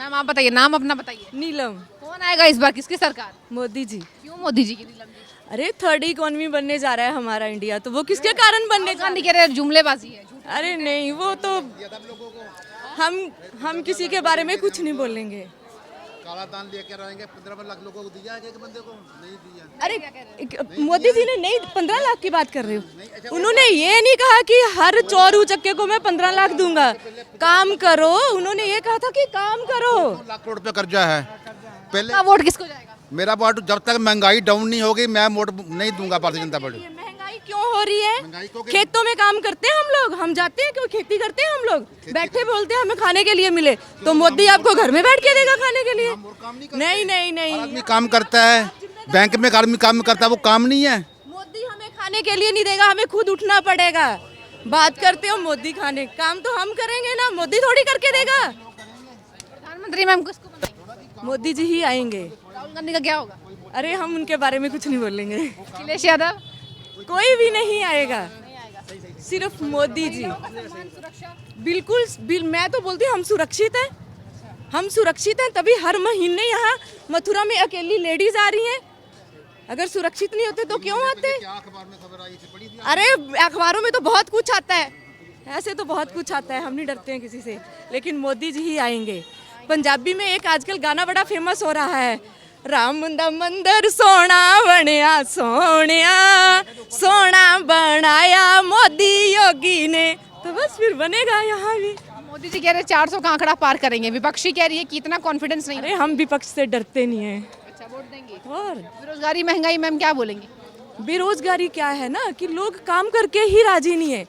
Ma'am आप बताइए, नाम अपना बताइए। नीलम। कौन आएगा इस बार, किसकी सरकार? मोदी जी। क्यों मोदी जी की नीलम जी? अरे थर्ड इकोनॉमी बनने जा रहा है हमारा इंडिया, तो वो किसके कारण बनने जा गांधी कह रहे हैं जुमलेबाजी है, झूठ। अरे नहीं, वो तो हम किसी के बारे में कुछ नहीं बोलेंगे। काला दान लेके रहेंगे, 15 लाख लोगों को दिया है, एक बंदे को नहीं दिया। अरे मोदी जी ने नहीं, 15 लाख की बात कर रहे हो। उन्होंने ये नहीं कहा कि हर चोर उचक्के को मैं 15 लाख दूंगा, काम करो। उन्होंने ये कहा था कि काम करो। लाख करोड़ रुपया कर्जा है। पहले का वोट किसको जाएगा? मेरा वोट जब तक महंगाई डाउन नहीं होगी मैं वोट नहीं दूंगा भारतीय जनता पार्टी। महंगाई क्यों हो रही है? महंगाई को खेतों में काम करते हैं हम लोग, हम जाते हैं, क्यों खेती करते हैं हम लोग, बैठे बोलते हैं हमें खाने के लिए मिले, तो मोदी आपको घर में बैठ के देगा खाने के लिए? नहीं नहीं नहीं, आदमी काम करता है, बैंक में आदमी काम करता है, वो काम नहीं है। मोदी हमें खाने के लिए नहीं देगा, हमें खुद उठना पड़ेगा। बात करते हो मोदी खाने, काम तो हम करेंगे ना, मोदी थोड़ी करके देगा। प्रधानमंत्री मैम किसको बनाएंगे? मोदी जी ही आएंगे। राहुल गांधी का क्या होगा? अरे हम उनके बारे में कुछ नहीं बोलेंगे। अखिलेश यादव? कोई भी नहीं आएगा, सिर्फ मोदी जी। बिल्कुल मैं तो बोलती हूँ हम सुरक्षित हैं, हम सुरक्षित हैं, तभी हर महीने यहाँ मथुरा में अकेली लेडीज आ रही हैं। अगर सुरक्षित नहीं होते तो क्यों आते? अरे अखबारों में तो बहुत कुछ आता है, ऐसे तो बहुत कुछ आता है, हम नहीं डरते हैं किसी से, लेकिन मोदी जी ही आएंगे। पंजाबी में एक आजकल गाना बड़ा फेमस हो रहा है, राम दा मंदिर सोना बनया सोनिया, सोना बनाया मोदी योगी ने, तो बस फिर बनेगा यहाँ भी। मोदी जी कह रहे हैं 400 का आंकड़ा पार करेंगे, विपक्षी कह रही है कि इतना कॉन्फिडेंस नहीं है। अरे हम विपक्ष से डरते नहीं है। अच्छा, वोट देंगे। और बेरोजगारी महंगाई मैम क्या बोलेंगे? बेरोजगारी क्या है ना कि लोग काम करके ही राजी नहीं है,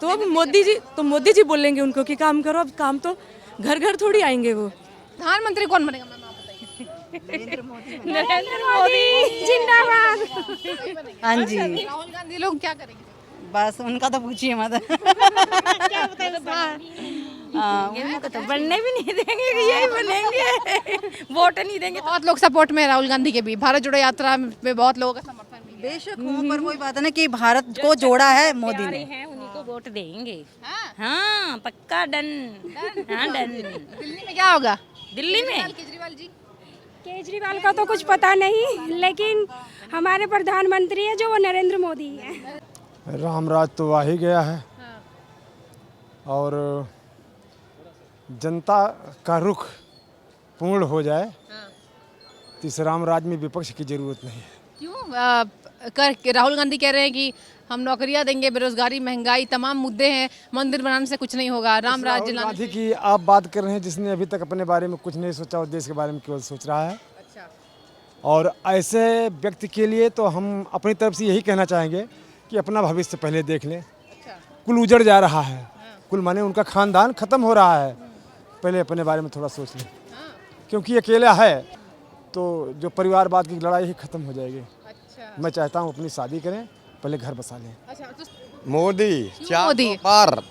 तो अब मोदी जी बोलेंगे उनको कि काम करो। अब काम तो घर घर थोड़ी आएंगे वो। प्रधानमंत्री कौन बनेगा मैम आप बताइए? नरेंद्र मोदी जिंदाबाद। हाँ जी, राहुल गांधी लोग क्या करेंगे? बस उनका तो पूछिए मत। उनको तो बनने भी नहीं देंगे कि यही बनेंगे, वोट नहीं देंगे। बहुत लोग सपोर्ट में है राहुल गांधी के भी, भारत जोड़ो यात्रा में बहुत लोगों का समर्थन भी है। बेशक हो, पर वही बात है ना कि भारत को जोड़ा है मोदी ने। हैं उन्हीं को वोट देंगे। हाँ? हाँ पक्का डन। हाँ डन। दिल्ली में क्या होगा? दिल्ली में केजरीवाल जी? केजरीवाल का तो कुछ पता नहीं, लेकिन हमारे प्रधानमंत्री है जो वो नरेंद्र मोदी है। राम राज तो आ ही गया है, और जनता का रुख पूर्ण हो जाए तो इस राम राज में विपक्ष की जरूरत नहीं है। क्यों? राहुल गांधी कह रहे हैं कि हम नौकरियां देंगे, बेरोजगारी महंगाई तमाम मुद्दे हैं, मंदिर बनाने से कुछ नहीं होगा, राम राज्य राहुल गांधी की आप बात कर रहे हैं जिसने अभी तक अपने बारे में कुछ नहीं सोचा और देश के बारे में केवल सोच रहा है। अच्छा। और ऐसे व्यक्ति के लिए तो हम अपनी तरफ से यही कहना चाहेंगे कि अपना भविष्य पहले देख लें। अच्छा। कुल उजड़ जा रहा है, कुल माने उनका खानदान खत्म हो रहा है, पहले अपने बारे में थोड़ा सोच लें, क्योंकि अकेला है तो जो परिवारवाद की लड़ाई ही खत्म हो जाएगी। अच्छा। मैं चाहता हूँ अपनी शादी करें, पहले घर बसा लें। अच्छा, तो मोदी मोदी? 400 पार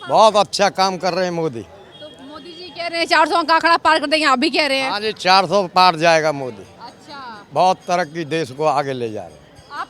बहुत अच्छा काम कर रहे हैं मोदी। तो मोदी जी कह रहे हैं 400 का आंकड़ा पार कर देंगे, आप भी कह रहे हैं। हाँ जी, 400 पार जाएगा मोदी। अच्छा। बहुत तरक्की देश को आगे ले जा रहे हैं।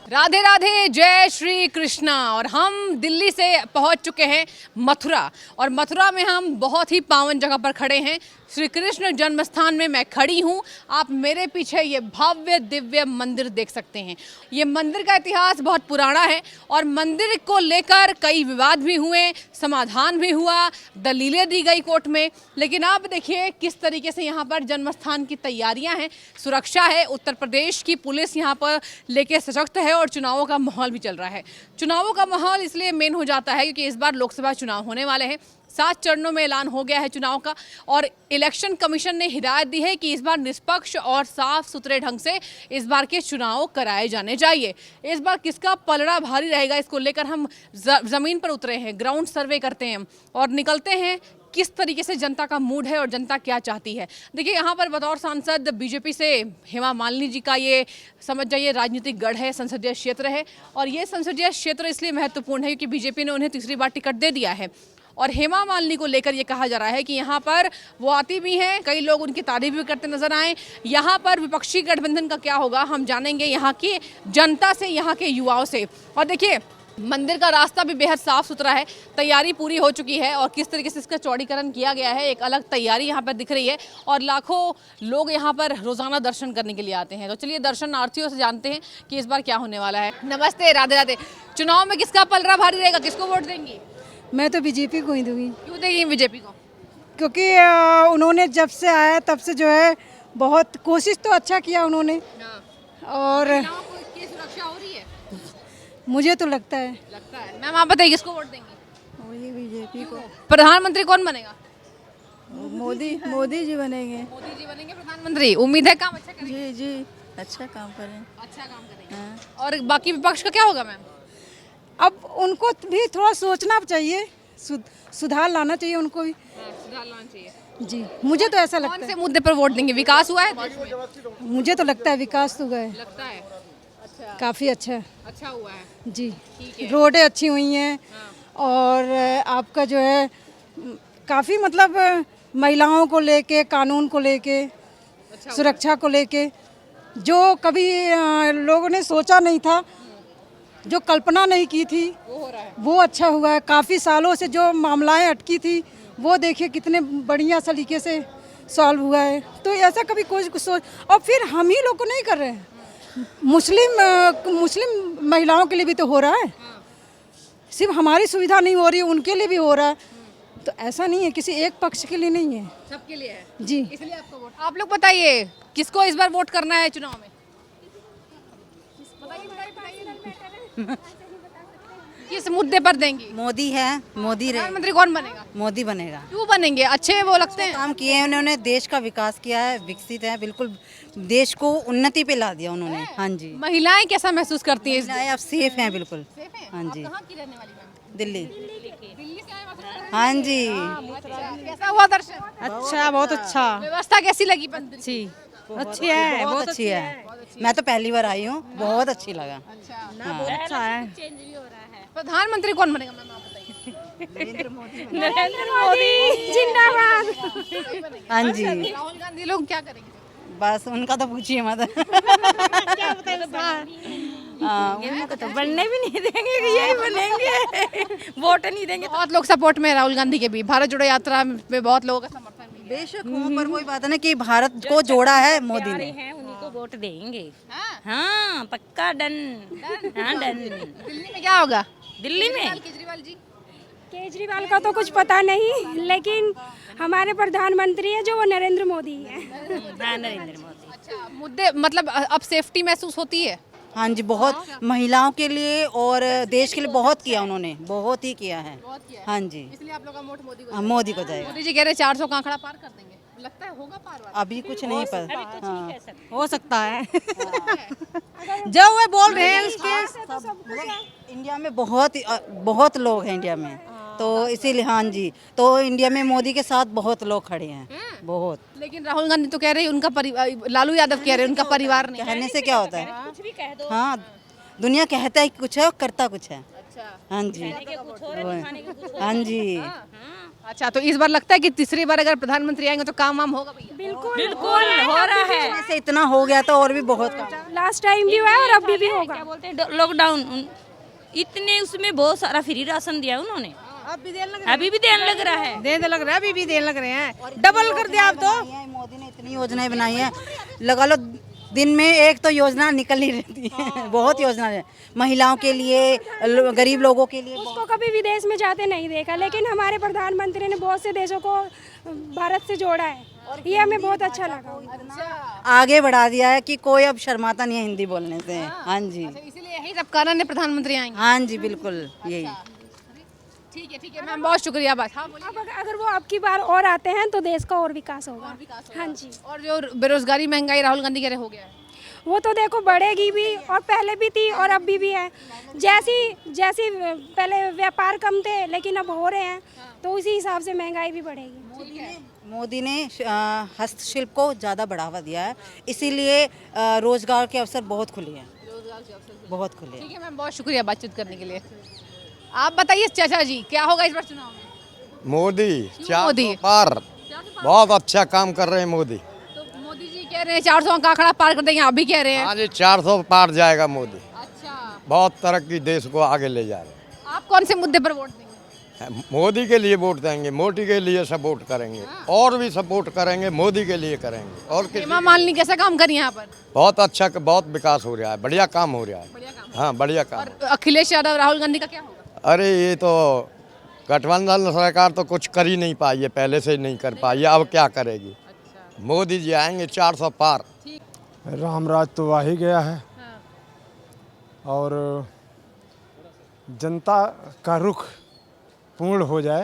राधे राधे, जय श्री कृष्णा। और हम दिल्ली से पहुंच चुके हैं मथुरा, और मथुरा में हम बहुत ही पावन जगह पर खड़े हैं, श्री कृष्ण जन्म स्थान में मैं खड़ी हूं। आप मेरे पीछे ये भव्य दिव्य मंदिर देख सकते हैं। ये मंदिर का इतिहास बहुत पुराना है और मंदिर को लेकर कई विवाद भी हुए, समाधान भी हुआ, दलीलें दी गई कोर्ट में। लेकिन आप देखिए किस तरीके से यहाँ पर जन्म स्थान की तैयारियां हैं, सुरक्षा है, उत्तर प्रदेश की पुलिस यहाँ पर लेके सशक्त है, और चुनावों का माहौल भी चल रहा है। चुनावों का माहौल इसलिए मेन हो जाता है क्योंकि इस बार लोकसभा चुनाव होने वाले हैं। 7 चरणों में ऐलान हो गया है चुनाव का, और इलेक्शन कमीशन ने हिदायत दी है कि इस बार निष्पक्ष और साफ सुथरे ढंग से इस बार के चुनाव कराए जाने चाहिए। इस बार किसका पलड़ा भारी रहेगा, इसको लेकर हम ज़मीन पर उतरे हैं, ग्राउंड सर्वे करते हैं और निकलते हैं किस तरीके से जनता का मूड है और जनता क्या चाहती है। देखिए, यहाँ पर बतौर सांसद बीजेपी से हेमा मालिनी जी का ये समझ जाइए राजनीतिक गढ़ है, संसदीय क्षेत्र है, और ये संसदीय क्षेत्र इसलिए महत्वपूर्ण है क्योंकि बीजेपी ने उन्हें तीसरी बार टिकट दे दिया है। और हेमा मालिनी को लेकर ये कहा जा रहा है कि यहाँ पर वो आती भी हैं, कई लोग उनकी तारीफ भी करते नजर आए। यहाँ पर विपक्षी गठबंधन का क्या होगा, हम जानेंगे यहाँ की जनता से, यहाँ के युवाओं से। और देखिए, मंदिर का रास्ता भी बेहद साफ सुथरा है, तैयारी पूरी हो चुकी है और किस तरीके से इसका चौड़ीकरण किया गया है, एक अलग तैयारी यहाँ पर दिख रही है और लाखों लोग यहाँ पर रोजाना दर्शन करने के लिए आते हैं। तो चलिए दर्शनार्थियों से जानते हैं कि इस बार क्या होने वाला है। नमस्ते, राधे राधे। चुनाव में किसका पलड़ा भारी रहेगा, किसको वोट देंगी? मैं तो बीजेपी को ही दूंगी, क्यों देंगी बीजेपी को? क्योंकि उन्होंने जब से आया तब से जो है बहुत कोशिश तो अच्छा किया उन्होंने, और की सुरक्षा हो रही है मुझे तो लगता है मैम, आप बताइए किसको वोट देंगी? वही बीजेपी को। प्रधानमंत्री कौन बनेगा? मोदी जी बनेंगे। मोदी जी बनेंगे प्रधानमंत्री। उम्मीद है काम अच्छा करेंगे। जी जी, अच्छा काम करें। अच्छा काम करेंगे। और बाकी विपक्ष का क्या होगा मैम? अब उनको भी थोड़ा सोचना चाहिए, सुधार लाना चाहिए उनको भी। सुधार लाना चाहिए। जी, मुझे तो ऐसा लगता कौन से मुद्दे पर वोट देंगे? विकास हुआ है देश में? है, मुझे तो लगता है विकास तो गए लगता है काफ़ी अच्छा। अच्छा हुआ है। जी, रोडें अच्छी हुई हैं और आपका जो है काफ़ी मतलब महिलाओं को लेके, कानून को लेके, सुरक्षा को लेके जो कभी लोगों ने सोचा नहीं था, जो कल्पना नहीं की थी, वो अच्छा हुआ है। काफ़ी सालों से जो मामलाएं अटकी थी वो देखिए कितने बढ़िया तरीके से सॉल्व हुआ है। तो ऐसा कभी कोई सोच, और फिर हम ही लोग को नहीं कर रहे हैं, मुस्लिम महिलाओं के लिए भी तो हो रहा है, सिर्फ हमारी सुविधा नहीं हो रही है, उनके लिए भी हो रहा है। तो ऐसा नहीं है, किसी एक पक्ष के लिए नहीं है, सबके लिए है जी। इसलिए आपको वोट। आप लोग बताइए किसको इस बार वोट करना है चुनाव में? किस मुद्दे पर देंगी? मोदी है, मोदी रहे। प्रधानमंत्री कौन बनेगा? मोदी बनेगा। क्यों बनेंगे? अच्छे वो लगते हैं। काम किए हैं उन्होंने, देश का विकास किया है, विकसित है, बिल्कुल देश को उन्नति पे ला दिया उन्होंने। हाँ जी। महिलाएं कैसा महसूस करती हैं? महिलाएं अब सेफ हैं बिल्कुल। हाँ जी। कहाँ की रहने वाली मैम? दिल्ली। दिल्ली से आए मथुरा? हाँ जी। कैसा हुआ दर्शन? अच्छा, बहुत अच्छा। व्यवस्था कैसी लगी मंदिर की? अच्छी है, बहुत अच्छी है। मैं तो पहली बार आई हूँ, बहुत अच्छी लगा। बहुत अच्छा है। प्रधानमंत्री कौन बनेगा मैम, आप बताइए? नरेंद्र मोदी जिंदाबाद। हाँ जी। राहुल गांधी लोग क्या करेंगे? बस उनका तो पूछिए मत। उनको तो बनने भी नहीं देंगे कि यही बनेंगे, वोट नहीं देंगे। बहुत लोग सपोर्ट में है राहुल गांधी के भी। भारत जोड़ो यात्रा में बहुत लोगों का समर्थन भी है। बेशक हो, पर वही बात है ना कि भारत को जोड़ा है मोदी ने। हैं उन्हीं को वोट देंगे। हाँ? हाँ पक्का डन। हाँ डन। दिल्ली में क्या होगा? दिल्ली में केजरीवाल जी? केजरीवाल का तो कुछ पता नहीं, लेकिन हमारे प्रधानमंत्री है जो वो नरेंद्र मोदी है। हाँ नरेंद्र मोदी। अच्छा, मुद्दे मतलब अब सेफ्टी महसूस होती है? हाँ जी, बहुत महिलाओं के लिए और देश के लिए बहुत किया उन्होंने, बहुत ही किया है। हाँ जी, इसलिए आप लोग का वोट मोदी को? हाँ, मोदी को जाएगा। मोदी जी कह रहे 400 का आंकड़ा पार कर देंगे, लगता है होगा पार वाला? अभी कुछ नहीं पर हाँ, हो सकता है। जो वो बोल रहे हैं उसके इंडिया में बहुत लोग हैं इंडिया में, तो इसीलिए हाँ जी, तो इंडिया में मोदी के साथ बहुत लोग खड़े हैं, बहुत। लेकिन राहुल गांधी तो कह रहे हैं उनका लालू यादव कह रहे हैं उनका परिवार नहीं। कहने से क्या होता है? हाँ, दुनिया कहता है कि कुछ है और करता कुछ है। हाँ जी, हाँ जी। अच्छा, तो इस बार लगता है कि तीसरी बार अगर प्रधानमंत्री आएंगे तो काम वाम होगा भैया? बिल्कुल हो रहा है। ऐसे इतना हो गया तो और भी बहुत काम। लास्ट टाइम भी हुआ है और अभी भी होगा। क्या बोलते हैं लॉकडाउन, इतने उसमें बहुत सारा फ्री राशन दिया उन्होंने। अभी भी देने लग रहा है। देने लग रहा है, अभी भी देने लग रहे हैं, डबल कर दिया आप तो। मोदी ने इतनी योजनाएं बनाई हैं, लगा लो दिन में एक तो योजना निकल ही रहती है। बहुत योजना है महिलाओं के लिए, गरीब लोगों के लिए। उसको कभी विदेश में जाते नहीं देखा, लेकिन हमारे प्रधानमंत्री ने बहुत से देशों को भारत से जोड़ा है, ये हमें बहुत अच्छा लगा। आगे बढ़ा दिया है कि कोई अब शर्माता नहीं है हिंदी बोलने से। हाँ जी, इसीलिए यही सब कारण है प्रधानमंत्री आएंगे। हाँ जी, बिल्कुल यही। ठीक है मैम, बहुत शुक्रिया। बात हाँ अब अगर वो अब की बार और आते हैं तो देश का और विकास होगा। हाँ जी। और जो बेरोजगारी महंगाई राहुल गांधी कह रहे हो गया है, वो तो देखो बढ़ेगी भी, और पहले भी थी और अभी भी है। जैसी पहले व्यापार कम थे लेकिन अब हो रहे हैं, तो उसी हिसाब से महंगाई भी बढ़ेगी। मोदी ने हस्तशिल्प को ज़्यादा बढ़ावा दिया है, इसीलिए रोजगार के अवसर बहुत खुले हैं, बहुत खुले हैं। ठीक है मैम, बहुत शुक्रिया बातचीत करने के लिए। आप बताइए चाचा जी, क्या होगा इस बार चुनाव में? मोदी 400 मोदी? पार, बहुत अच्छा काम कर रहे हैं मोदी। तो मोदी जी कह रहे हैं 400 का आंकड़ा पार कर देंगे, आप भी कह रहे हैं? हाँ जी, 400 पार जाएगा मोदी। अच्छा, बहुत तरक्की देश को आगे ले जा रहे हैं। आप कौन से मुद्दे पर वोट देंगे? मोदी के लिए वोट देंगे, मोदी के लिए सपोर्ट करेंगे और भी सपोर्ट करेंगे, मोदी के लिए करेंगे। और किसी हेमा मालिनी कैसा काम करी यहाँ पर? बहुत अच्छा, बहुत विकास हो रहा है, बढ़िया काम हो रहा है। हाँ, बढ़िया काम। और अखिलेश यादव, राहुल गांधी का क्या होगा? अरे ये तो गठबंधन सरकार तो कुछ कर ही नहीं पाई है, पहले से ही नहीं कर पाई है, अब क्या करेगी? मोदी जी आएंगे 400 पार। रामराज तो आ ही गया है और जनता का रुख पूर्ण हो जाए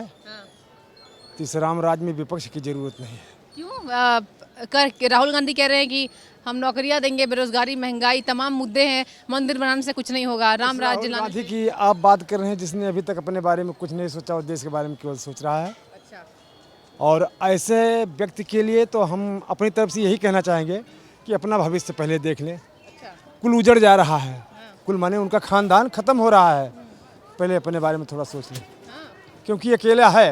तो इस रामराज में विपक्ष की जरूरत नहीं है। क्यों? राहुल गांधी कह रहे हैं कि हम नौकरियां देंगे, बेरोजगारी, महंगाई, तमाम मुद्दे हैं, मंदिर बनाने से कुछ नहीं होगा, राम राज्य राहुल लाने गांधी की आप बात कर रहे हैं जिसने अभी तक अपने बारे में कुछ नहीं सोचा और देश के बारे में केवल सोच रहा है। अच्छा। और ऐसे व्यक्ति के लिए तो हम अपनी तरफ से यही कहना चाहेंगे कि अपना भविष्य पहले देख लें। अच्छा। कुल उजड़ जा रहा है, कुल माने उनका खानदान खत्म हो रहा है, पहले अपने बारे में थोड़ा सोच लें। क्योंकि अकेला है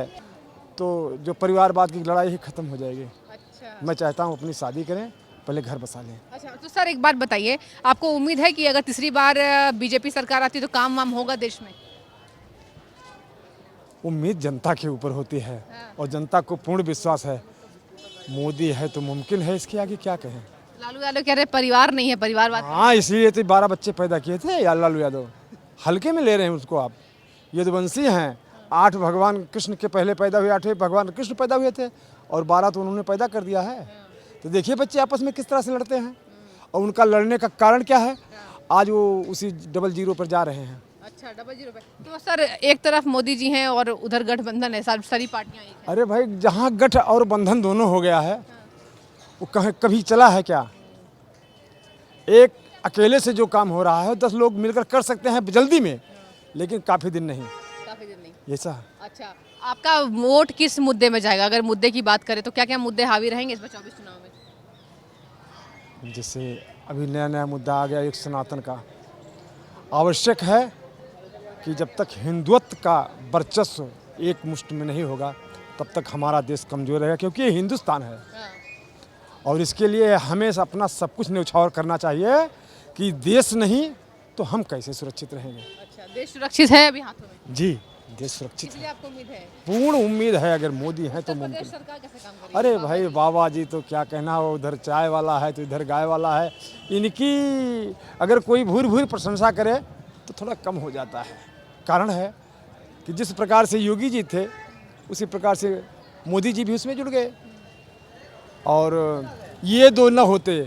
तो जो परिवारवाद की लड़ाई ही खत्म हो जाएगी। अच्छा। मैं चाहता हूँ अपनी शादी करें, पहले घर बसा लें। अच्छा, तो सर एक बात बताइए, आपको उम्मीद है कि अगर तीसरी बार बीजेपी सरकार आती तो काम वाम होगा देश में? उम्मीद जनता के ऊपर होती है और जनता को पूर्ण विश्वास है मोदी है तो मुमकिन है, इसके आगे क्या कहें। लालू यादव कह रहे परिवार नहीं है, परिवारवाद। हाँ, इसलिए तो 12 बच्चे पैदा किए थे यार लालू यादव, हल्के में ले रहे हैं उसको आप। यदुवंशी हैं, 8 भगवान कृष्ण के पहले पैदा हुए, 8वें भगवान कृष्ण पैदा हुए थे और 12 तो उन्होंने पैदा कर दिया है। तो देखिए बच्चे आपस में किस तरह से लड़ते हैं और उनका लड़ने का कारण क्या है, आज वो उसी 00 पर जा रहे हैं। अच्छा, 00 पे। तो सर एक तरफ मोदी जी हैं और उधर गठबंधन है, सारी पार्टियां एक हैं। अरे भाई, जहाँ गठ और बंधन दोनों हो गया है वो कभी चला है क्या? एक अकेले से जो काम हो रहा है 10 लोग मिलकर कर सकते हैं जल्दी में, लेकिन काफ़ी दिन नहीं। काफी दिन नहीं। ऐसा। अच्छा, आपका वोट किस मुद्दे में जाएगा? अगर मुद्दे की बात करें तो क्या क्या मुद्दे हावी रहेंगे इस बार 24 चुनाव में? जैसे अभी नया मुद्दा आ गया एक सनातन का। आवश्यक है कि जब तक हिंदुत्व का वर्चस्व एक मुष्ट में नहीं होगा तब तक हमारा देश कमज़ोर रहेगा, क्योंकि ये हिंदुस्तान है और इसके लिए हमें अपना सब कुछ न्यौछावर करना चाहिए कि देश नहीं तो हम कैसे सुरक्षित रहेंगे। अच्छा, देश सुरक्षित है अभी हाथों में? जी, देश सुरक्षित इसलिए है, आपको उम्मीद है? पूर्ण उम्मीद है। अगर मोदी है तो मुमकिन। सरकार कैसे काम करेगी? अरे भाई, बाबा जी तो क्या कहना, वो उधर चाय वाला है तो इधर गाय वाला है। इनकी अगर कोई भूर प्रशंसा करे तो थोड़ा कम हो जाता है। कारण है कि जिस प्रकार से योगी जी थे उसी प्रकार से मोदी जी भी उसमें जुड़ गए और ये दो न होते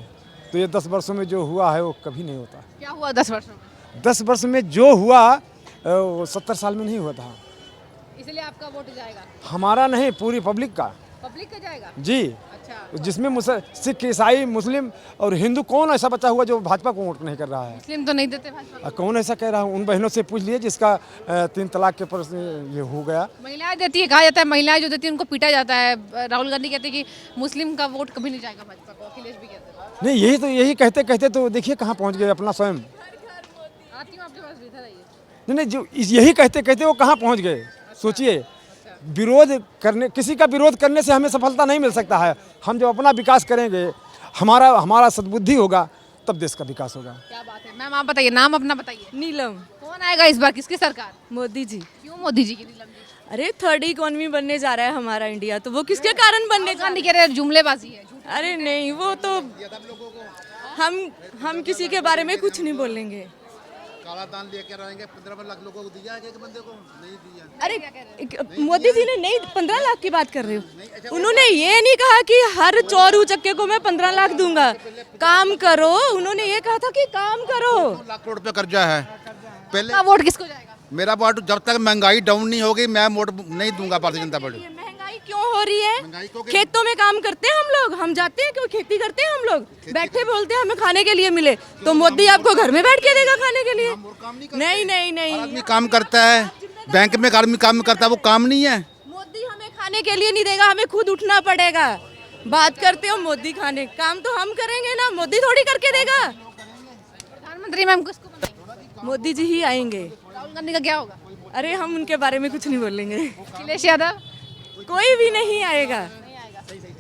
तो ये 10 वर्षों में जो हुआ है वो कभी नहीं होता। क्या हुआ 10 वर्षों में? 10 वर्ष में जो हुआ वो 70 साल में नहीं हुआ था। इसलिए आपका वोट जाएगा? हमारा नहीं, पूरी पब्लिक का। पब्लिक का जाएगा? जी। अच्छा। जिसमें सिख, ईसाई, मुस्लिम और हिंदू, कौन ऐसा बचा हुआ जो भाजपा को वोट नहीं कर रहा है? मुस्लिम तो नहीं देते भाजपा? कौन ऐसा कह रहा हूँ? उन बहनों से पूछ लिए जिसका 3 तलाक के पर ये हो गया। महिलाएं देती है, कहा जाता है महिलाएं जो देती है उनको पीटा जाता है। राहुल गांधी कहते हैं कि मुस्लिम का वोट कभी नहीं जाएगा भाजपा को, अखिलेश भी कहते हैं। नहीं, यही कहते कहते तो देखिए कहाँ पहुँच गए अपना स्वयं। आती हूँ आपके पास, इधर आइए। नहीं, जो यही कहते कहते वो कहाँ पहुँच गए, सोचिए। विरोध करने, किसी का विरोध करने से हमें सफलता नहीं मिल सकता है। हम जब अपना विकास करेंगे, हमारा सद्बुद्धि होगा, तब देश का विकास होगा। क्या बात है। मैम आप बताइए, नाम अपना बताइए। नीलम। कौन आएगा इस बार, किसकी सरकार? मोदी जी। क्यों मोदी जी की? नीलम जी। अरे 3rd इकोनॉमी बनने जा रहा है हमारा इंडिया, तो वो किसके कारण बनने जा गांधी कह रहे हैं जुमलेबाजी है, झूठ। अरे नहीं, वो तो हम किसी के बारे में कुछ नहीं बोलेंगे। काला दान लेके रहेंगे, 15 लाख लोगों को दिया है, एक बंदे को नहीं दिया। अरे मोदी जी ने नहीं, 15 लाख की बात कर रहे हो? उन्होंने ये नहीं कहा कि हर चोर उचक्के को मैं 15 लाख दूंगा, काम करो। उन्होंने ये कहा था कि काम करो। लाख करोड़ रुपया कर्जा है। पहले आपका वोट किसको जाएगा? मेरा वोट जब तक महंगाई डाउन नहीं होगी मैं वोट नहीं दूंगा भारतीय जनता पार्टी। महंगाई क्यों हो रही है? महंगाई को खेतों में काम करते हैं हम लोग, हम जाते हैं, क्यों खेती करते हैं हम लोग, बैठे बोलते हैं हमें खाने के लिए मिले, तो मोदी आपको घर में बैठ के देगा खाने के लिए? नहीं नहीं नहीं, आदमी काम करता है, बैंक में आदमी काम करता है, वो काम नहीं है। मोदी हमें खाने के लिए नहीं देगा, हमें खुद उठना पड़ेगा। बात करते हो मोदी खाने, काम तो हम करेंगे ना, मोदी थोड़ी करके देगा। प्रधानमंत्री मैम किसको बनाएंगे? मोदी जी ही आएंगे। राहुल गांधी का क्या होगा? अरे हम उनके बारे में कुछ नहीं बोलेंगे। अखिलेश यादव? कोई भी नहीं आएगा,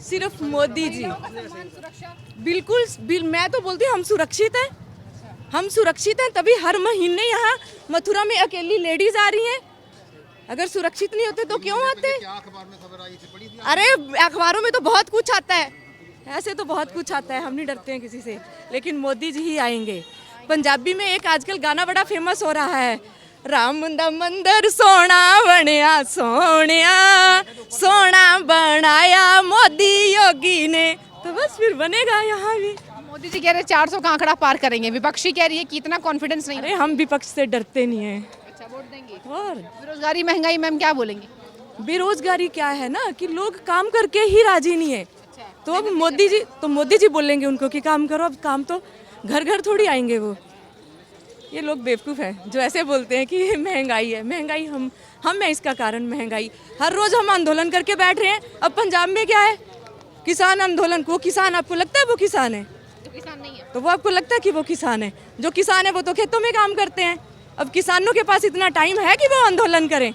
सिर्फ मोदी जी। बिल्कुल मैं तो बोलती हूँ हम सुरक्षित हैं। हम सुरक्षित हैं तभी हर महीने यहाँ मथुरा में अकेली लेडीज आ रही हैं। अगर सुरक्षित नहीं होते तो क्यों आते? क्या अखबार में खबर आई थी, पढ़ी थी? अरे अखबारों में तो बहुत कुछ आता है, ऐसे तो बहुत कुछ आता है, हम नहीं डरते हैं किसी से, लेकिन मोदी जी ही आएंगे। पंजाबी में एक आजकल गाना बड़ा फेमस हो रहा है, राम दा मंदिर सोना बनया सोनिया, सोना बनाया मोदी योगी ने, तो बस फिर बनेगा यहाँ भी। मोदी जी कह रहे हैं 400 का आंकड़ा पार करेंगे, विपक्षी कह रही है कि इतना कॉन्फिडेंस नहीं है। अरे हम विपक्ष से डरते नहीं हैं। अच्छा, वोट देंगे। और बेरोजगारी महंगाई मैम क्या बोलेंगे? बेरोजगारी क्या है ना कि लोग काम करके ही राजी नहीं है, तो अब मोदी जी बोलेंगे उनको कि काम करो। अब काम तो घर घर थोड़ी आएंगे वो। ये लोग बेवकूफ़ हैं जो ऐसे बोलते हैं कि महंगाई है। महंगाई हम हैं इसका कारण। महंगाई हर रोज़ हम आंदोलन करके बैठ रहे हैं। अब पंजाब में क्या है, किसान आंदोलन। को किसान आपको लगता है वो किसान है? तो किसान नहीं है, तो वो आपको लगता है कि वो किसान है? जो किसान है वो तो खेतों में काम करते हैं। अब किसानों के पास इतना टाइम है कि वो आंदोलन करें?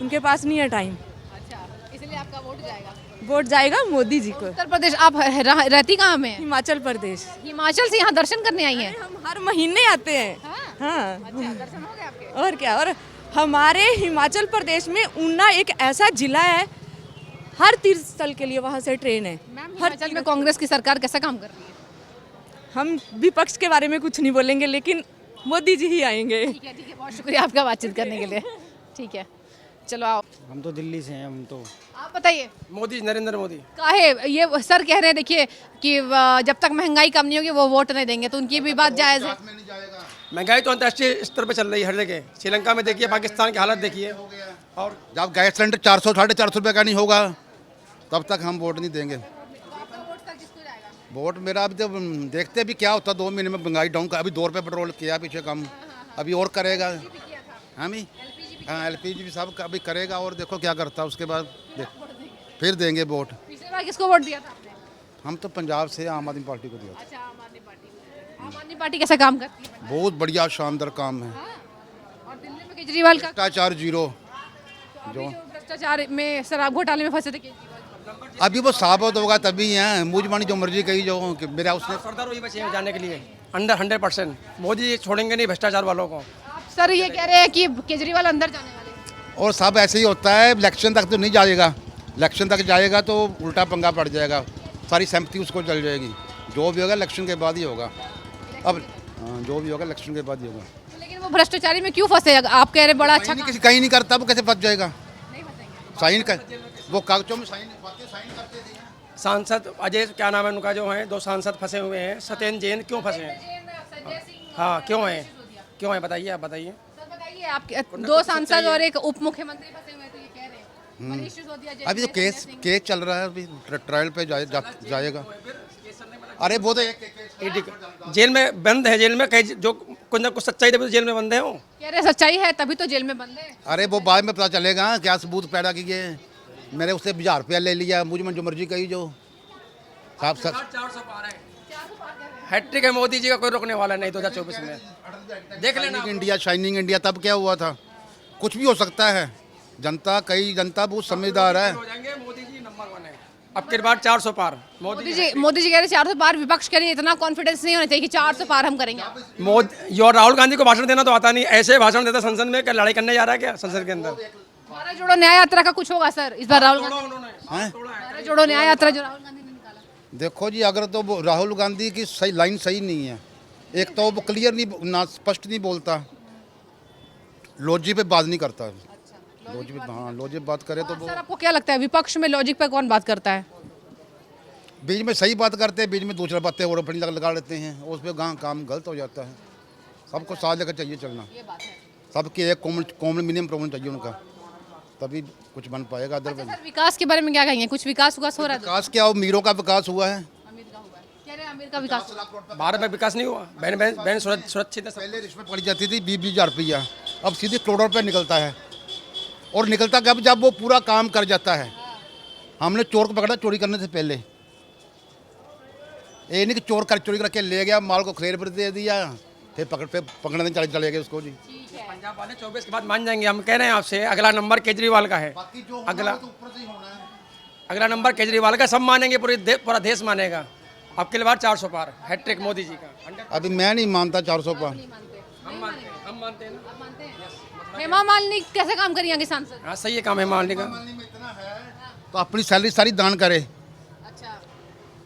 उनके पास नहीं है टाइम। अच्छा, इसलिए आपका वोट जाएगा? वोट जाएगा मोदी जी को। उत्तर प्रदेश, आप रहती कहाँ में है? हिमाचल प्रदेश। हिमाचल से यहाँ दर्शन करने आई हैं? हम हर महीने आते हैं। हाँ। अच्छा, दर्शन हो गए आपके? और क्या, और हमारे हिमाचल प्रदेश में ऊना एक ऐसा जिला है, हर तीर्थ स्थल के लिए वहाँ से ट्रेन है। मैम, हिमाचल में कांग्रेस की सरकार कैसा काम कर रही है? हम विपक्ष के बारे में कुछ नहीं बोलेंगे, लेकिन मोदी जी ही आएंगे। ठीक है, बहुत शुक्रिया आपका बातचीत करने के लिए। ठीक है, चलो आओ। हम तो दिल्ली से हैं। हम तो आप बताइए। मोदी, नरेंद्र मोदी। काहे ये सर कह रहे हैं, देखिए कि जब तक महंगाई कम नहीं होगी वो वोट नहीं देंगे, तो उनकी भी बात जायज़ है। महंगाई तो अंतर्राष्ट्रीय स्तर पर चल रही है हर जगह। श्रीलंका में देखिए, पाकिस्तान की हालत देखिए। और जब गैस सिलेंडर 400 450 रुपये का नहीं होगा तब तक हम वोट नहीं देंगे। वोट मेरा अभी तो देखते भी क्या होता। 2 महीने में महंगाई डाउन का, अभी 2 रुपये पेट्रोल किया पीछे कम, अभी और करेगा। हम ही हाँ, LPG भी सब अभी करेगा, और देखो क्या करता है। उसके बाद फिर देंगे वोट। पिछली बार किसको वोट दिया था आपने? हम तो पंजाब से आम आदमी पार्टी को दिया था। अच्छा, आम आदमी पार्टी। आम आदमी पार्टी कैसा काम करती है? बहुत बढ़िया शानदार काम है। और दिल्ली में केजरीवाल का भ्रष्टाचार जीरो। जो भ्रष्टाचार में, शराब घोटाले में फंसे थे केजरीवाल, अभी वो साबित होगा तभी है। मुझमानी जो मर्जी कही जो मेरा उसने सरदार वही बचे हैं जाने के लिए। अंडर 100% मोदी छोड़ेंगे नहीं भ्रष्टाचार वालों को। सर ये कह रहे हैं कि केजरीवाल अंदर जाने वाले हैं। और सब ऐसे ही होता है। इलेक्शन तक तो नहीं जाएगा, इलेक्शन तक जाएगा तो उल्टा पंगा पड़ जाएगा, सारी सहमति उसको चल जाएगी। जो भी होगा इलेक्शन के बाद ही होगा। अब जो भी होगा इलेक्शन के बाद ही होगा। लेकिन वो भ्रष्टाचारी में क्यों फंसे? आप कह रहे बड़ा अच्छा कहीं नहीं करता, वो कैसे फंस जाएगा? साइन कर, वो कागजों में साइन करते थे। सांसद अजय, क्या नाम है उनका, जो है 2 सांसद फंसे हुए हैं। सत्येंद्र जैन क्यों फंसे हैं? हाँ, क्यों हैं? क्यों है बताइए, आप बताइए। सर बताइए, आप 2 सांसद और एक उप मुख्यमंत्री फंसे हुए, तो ये कह रहे हैं मनीष सिसोदिया। अभी तो केस चल रहा है, अभी ट्रायल पे जाएगा। अरे वो तो जेल में बंद है। जेल में कई जो कुछ ना कुछ सच्चाई तभी तो जेल में बंद है वो। कह रहे सच्चाई है तभी तो जेल में बंद है। अरे वो बाद में पता चलेगा क्या सबूत पैदा किए। मैंने उससे 1000 रुपया ले लिया, मुझे जो मर्जी कही जो साहब सर। 400 पार है। हैट्रिक है मोदी जी का, कोई रोकने वाला नहीं 2024 में। देख लेना इंडिया, शाइनिंग इंडिया तब क्या हुआ था? कुछ भी हो सकता है। जनता बहुत समझदार है। मोदी जी नंबर 1 है। अब की बार 400 पार मोदी जी कह रहे 400 पार। विपक्ष कह रहे इतना कॉन्फिडेंस नहीं होना चाहिए कि 400 पार हम करेंगे। मोदी और राहुल गांधी को भाषण देना तो आता नहीं, ऐसे भाषण देता संसद में। क्या लड़ाई करने जा रहा है क्या संसद के अंदर? भारत जोड़ो न्याय यात्रा का कुछ होगा सर इस बार? राहुल भारत जोड़ो न्याय यात्रा जो राहुल गांधी ने निकाला, देखो जी, अगर तो वो राहुल गांधी की सही लाइन सही नहीं है। एक तो वो क्लियर नहीं, ना स्पष्ट नहीं बोलता, लॉजिक पे बात नहीं करता। लॉजिक बात करे तो सर आपको क्या लगता है विपक्ष में लॉजिक पे कौन बात करता है? बीच में सही बात करते हैं, बीच में दूसरा बातें और अपनी लगा लेते हैं, उस पर काम गलत हो जाता है। सबको साथ लेकर चाहिए चलना। सबके एक कॉमन मिनिमम प्रॉब्लम चाहिए उनका, तभी कुछ बन पाएगा। अदरवाइज सर विकास के बारे में क्या कहेंगे? कुछ विकास हो रहा है? विकास क्या, अमीरों का विकास हुआ है। अमीर का विकास, भारत में विकास नहीं हुआ। बहन सुरक्षित है। पहले रिश्वत पड़ी जाती थी 20,000 रुपया, अब सीधे करोड़ों रुपये निकलता है। और निकलता कब? जब वो पूरा काम कर जाता है। हमने चोर को पकड़ा चोरी करने से पहले। ये नहीं कि चोरी करके ले गया, माल को खरीद पर दे दिया, फिर पकड़ने चले गए उसको जी। पंजाब वाले 24 के बाद मान जाएंगे। हम कह रहे हैं आपसे, अगला नंबर केजरीवाल का है। अगला नंबर केजरीवाल का, सब मानेंगे, पूरा देश मानेगा। अब की बार 400 पार, हैट्रिक मोदी जी का। अभी मैं नहीं मानता 400 पर। हम मानते हैं ना। हेमा मालिनी कैसे काम करी यहाँ की सांसद? हाँ सही है काम है मानने का। तो अपनी सैलरी सारी दान करे। अच्छा,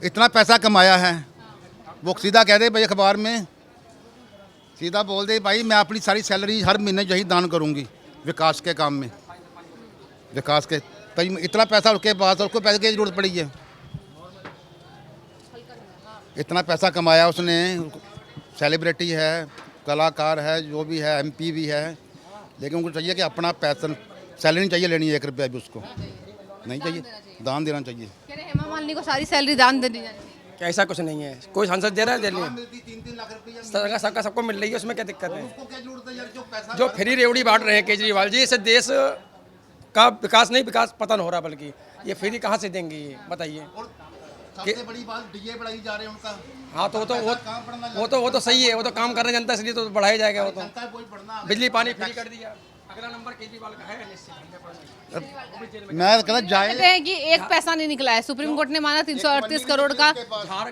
इतना पैसा कमाया है, वो सीधा कह दे भाई अखबार में, सीधा बोल दे भाई मैं अपनी सारी सैलरी हर महीने यही दान करूंगी विकास के काम में, विकास के। तो इतना पैसा उसके पास, उसको पैसे की जरूरत पड़ी है? इतना पैसा कमाया उसने, सेलिब्रिटी है, कलाकार है, जो भी है, MP भी है, लेकिन उनको चाहिए कि अपना पैसा, सैलरी नहीं चाहिए लेनी है 1 रुपया भी उसको नहीं चाहिए, दान देना चाहिए। कह रहे हेमा मालिनी को सारी सैलरी दान दे दी जानी चाहिए। क्या ऐसा कुछ नहीं है, कोई सांसद दे रहा है दिल्ली सरकार, सबका सबको मिल रही है, उसमें क्या दिक्कत है? जो फ्री रेवड़ी बांट रहे हैं केजरीवाल जी, इससे देश का विकास नहीं, विकास पतन हो रहा, बल्कि ये फ्री कहाँ से देंगे ये बताइए? सबसे बड़ी बात DA बढ़ाई जा रहे हैं उनका। हाँ तो वो तो सही है, वो तो काम कर रहे हैं जनता, इसलिए तो बढ़ाया जाएगा। वो तो बिजली पानी फ्री कर दिया, अगला नंबर केजरीवाल का है निश्चित। मैं कहना जाए कहते हैं कि एक पैसा नहीं निकला है, सुप्रीम कोर्ट ने माना 338 करोड़ का,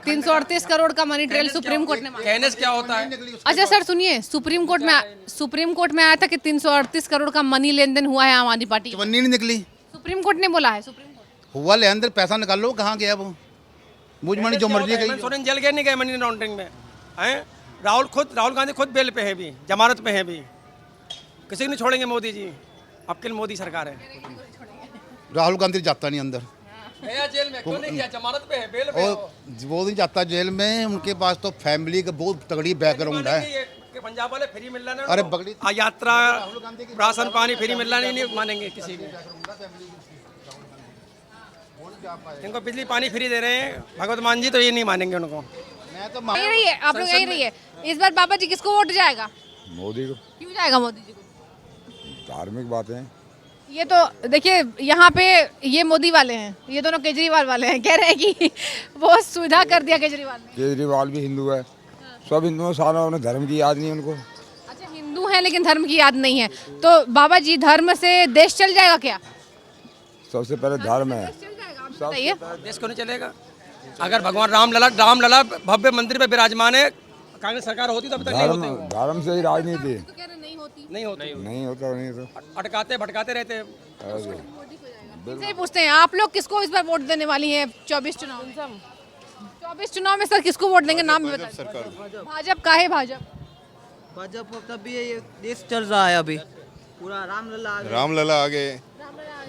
338 करोड़ का मनी ट्रेल सुप्रीम कोर्ट ने माना। कहने से क्या होता है? अच्छा सर सुनिए, सुप्रीम कोर्ट में आया था कि 338 करोड़ का मनी लेन देन हुआ है आम आदमी पार्टी। चवन्नी नहीं निकली, सुप्रीम कोर्ट ने बोला है। सुप्रीम कोर्ट हुआ ले अंदर पैसा निकाल लो, कहाँ गया वो? मुझ मनी जो मर्जी गई। सोरेन जेल गए नहीं गए मनी लॉन्ड्रिंग में हैं? राहुल गांधी खुद बेल पे है भी, जमानत पे है भी, किसी को नहीं छोड़ेंगे मोदी जी। अब के मोदी सरकार है। राहुल गांधी जाता नहीं अंदर, गया जेल में, क्यों नहीं गया? जमानत पे है, बेल पे है और वो नहीं जाता जेल में। उनके पास तो फैमिली का बहुत तगड़ी बैकग्राउंड है। कि पंजाब वाले फ्री मिल रहा है, अरे बगड़ी यात्रा राशन पानी फ्री मिल रहा नहीं मानेंगे किसी को। इनको बिजली पानी फ्री दे रहे हैं भगवत मान जी, तो ये नहीं मानेंगे उनको। मैं तो यही रही है, आप लोग यही रही है। इस बार बाबा जी किसको वोट जाएगा? मोदी को। क्यों जाएगा मोदी जी को? धार्मिक बातें। ये तो देखिए यहाँ पे ये मोदी वाले हैं, ये दोनों केजरीवाल वाले हैं। कह रहे हैं कि बहुत सुविधा कर दिया केजरीवाल ने। केजरीवाल भी हिंदू है, सब हिंदुओं, सारा उन्हें धर्म की याद नहीं उनको। अच्छा हिंदू हैं लेकिन धर्म की याद नहीं है, तो बाबा जी धर्म से देश चल जाएगा क्या? सबसे पहले धर्म है। बताइए। देश को नहीं चलेगा? अगर भगवान रामलला भव्य मंदिर पे विराजमान है, कांग्रेस सरकार होती तो अभी तक नहीं होती। धर्म से ही राजनीति नहीं होती, नहीं होता, नहीं तो अटकाते भटकाते रहते हैं। इनसे ही पूछते हैं, आप लोग किसको इस बार वोट देने वाली हैं 24 चुनाव में? 24 चुनाव में सर किसको वोट देंगे, नाम भी बताइए। भाजपा का है? भाजपा का भी ये देश चल रहा है अभी पूरा। रामलला आ गए।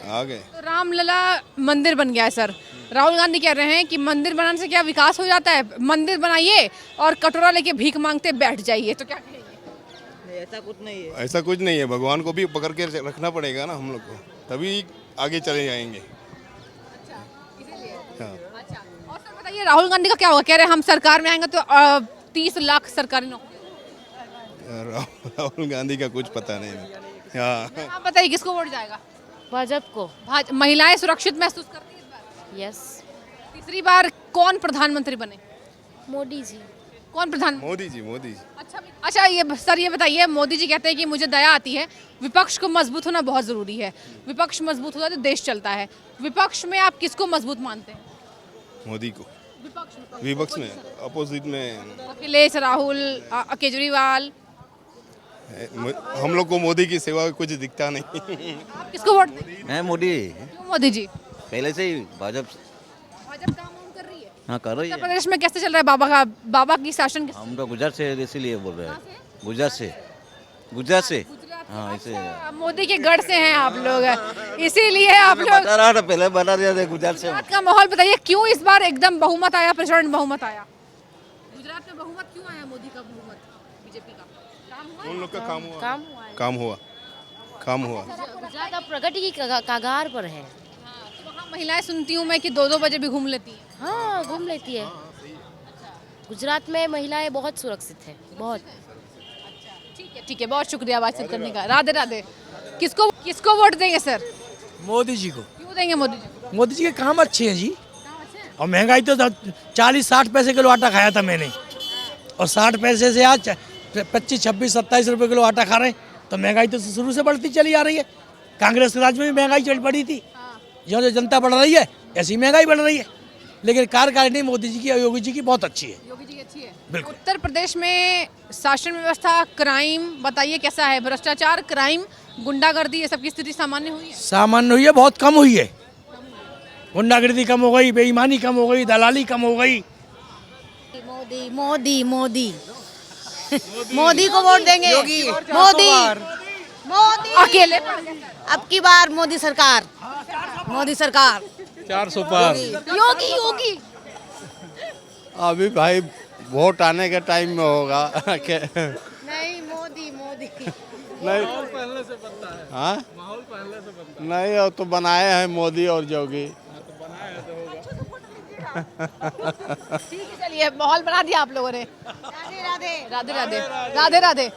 तो रामलला मंदिर बन गया है सर। राहुल गांधी कह रहे हैं कि मंदिर बनाने से क्या विकास हो जाता है? मंदिर बनाइए और कटोरा लेके भीख मांगते बैठ जाइए, तो क्या कहेंगे? ऐसा कुछ नहीं है। ऐसा कुछ नहीं है, भगवान को भी पकड़ के रखना पड़ेगा ना हम लोग को, तभी आगे चले जाएंगे। हाँ। अच्छा, और सर बताइए राहुल गांधी का क्या होगा? कह रहे हैं हम सरकार में आएंगे तो 30 लाख सरकारी नौकरी। राहुल गांधी का कुछ पता नहीं। हाँ आप बताइए किसको वोट जाएगा? भाजपा को। महिलाएं सुरक्षित महसूस करती हैं इस बार? यस। तीसरी बार कौन प्रधानमंत्री बने? मोदी जी। कौन प्रधान? मोदी जी। अच्छा ये सर ये बताइए, मोदी जी कहते हैं कि मुझे दया आती है, विपक्ष को मजबूत होना बहुत जरूरी है, विपक्ष मजबूत होता है तो देश चलता है। विपक्ष में आप किसको मजबूत मानते हैं? मोदी को। विपक्ष में अपोजिट में अखिलेश, राहुल, केजरीवाल। हम लोग को मोदी की सेवा कुछ दिखता नहीं। आप किसको वोट देंगे? मैं मोदी। क्यों मोदी जी? पहले से ही भाजपा काम कर रही है। हाँ कर रही उत्तर है। प्रदेश में कैसे चल रहा है बाबा की शासन? हम तो गुजरात से इसीलिए बोल रहे हैं। गुजरात से। हाँ इसे मोदी के गढ़ से हैं आप लोग, इसीलिए आप लोग बता रहा था, पहले बता दिया था गुजरात से। गुजरात का माहौल बताइए, क्यों इस बार एकदम बहुमत आया, प्रचंड बहुमत आया? गुजरात में बहुमत क्यों आया? मोदी का बहुमत, बीजेपी का उन लोग का काम हुआ। गुजरात अब प्रगति की कगार पर है। तो वहाँ महिलाएं सुनती हूँ मैं कि 2-2 बजे भी घूम लेती हैं। हाँ घूम लेती है। गुजरात में महिलाएं बहुत सुरक्षित है, बहुत। ठीक है, बहुत शुक्रिया बातचीत करने का। राधे राधे। किसको वोट देंगे सर? मोदी जी को। क्यों देंगे मोदी जी को? मोदी जी के काम अच्छे हैं जी, और महंगाई तो 40-60 पैसे किलो आटा खाया था मैंने, और 60 पैसे से आज 25-26-27 रुपए किलो आटा खा रहे हैं। तो महंगाई तो शुरू से बढ़ती चली आ रही है। कांग्रेस के राज में भी महंगाई बढ़ी थी, जो जनता बढ़ रही है ऐसी महंगाई बढ़ रही है। लेकिन कार्यकारिणी मोदी जी की और योगी जी की बहुत अच्छी है। योगी जी की अच्छी है। बिल्कुल। उत्तर प्रदेश में शासन व्यवस्था, क्राइम बताइए कैसा है? भ्रष्टाचार, क्राइम, गुंडागर्दी, ये सब की स्थिति सामान्य हुई है? सामान्य हुई है, बहुत कम हुई है। गुंडागर्दी कम हो गई, बेईमानी कम हो गई, दलाली कम हो गई। मोदी मोदी मोदी मोदी को वोट देंगे। मोदी मोदी अकेले अब की बार मोदी सरकार, मोदी सरकार। 400 पार। योगी योगी अभी भाई वोट आने के टाइम में होगा। नहीं, मोदी मोदी। नहीं, पहले से बनता है। हाँ, माहौल पहले से बनता है। नहीं, वो तो बनाए हैं मोदी और जोगी। ठीक है, चलिए माहौल बना दिया आप लोगों ने। राधे राधे राधे राधे राधे राधे।